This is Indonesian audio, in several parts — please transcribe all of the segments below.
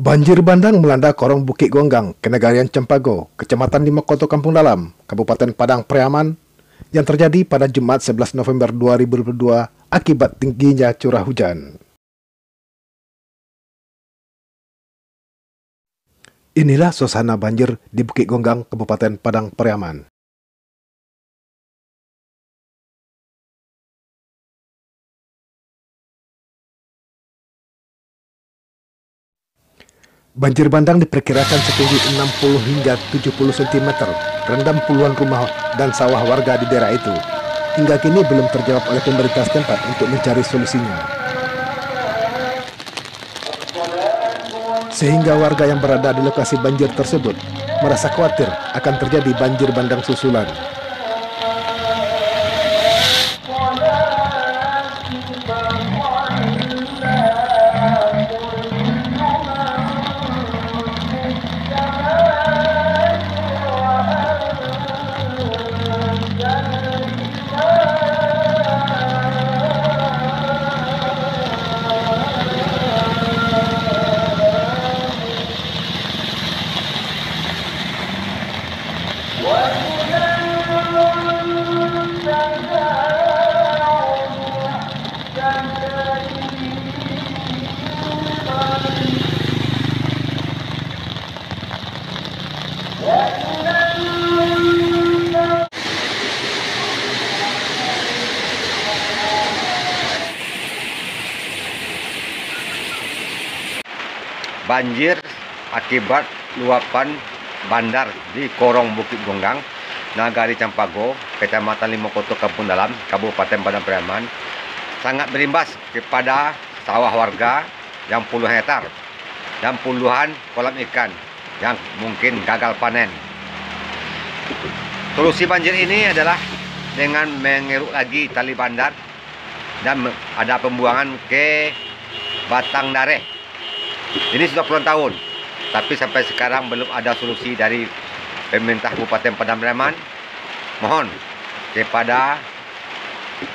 Banjir bandang melanda korong Bukit Gonggang, Kenegarian Cempaka, Kecamatan Limokoto, Kampung Dalam, Kabupaten Padang Pariaman, yang terjadi pada Jumat 11 November 2022 akibat tingginya curah hujan. Inilah suasana banjir di Bukit Gonggang, Kabupaten Padang Pariaman. Banjir bandang diperkirakan setinggi 60 hingga 70 cm, rendam puluhan rumah dan sawah warga di daerah itu. Hingga kini belum terjawab oleh pemerintah setempat untuk mencari solusinya. Sehingga warga yang berada di lokasi banjir tersebut merasa khawatir akan terjadi banjir bandang susulan. Banjir akibat luapan bandar di Korong Bukit Gonggang, Nagari Cempaka, Kecamatan Limokoto, Kampung Dalam, Kabupaten Padang Pariaman, sangat berimbas kepada sawah warga yang puluhan hektar dan puluhan kolam ikan yang mungkin gagal panen. Solusi banjir ini adalah dengan mengeruk lagi tali bandar dan ada pembuangan ke Batang Dareh. Ini sudah puluhan tahun, tapi sampai sekarang belum ada solusi dari pemerintah Kabupaten Padang Pariaman. Mohon kepada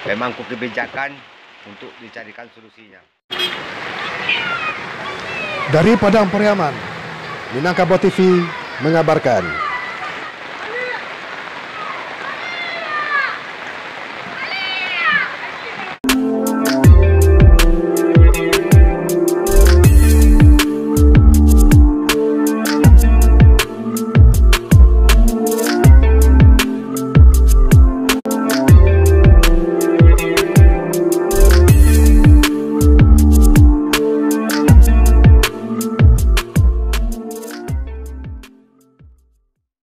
pemangku kebijakan untuk dicarikan solusinya. Dari Padang Pariaman, Minangkabau TV mengabarkan.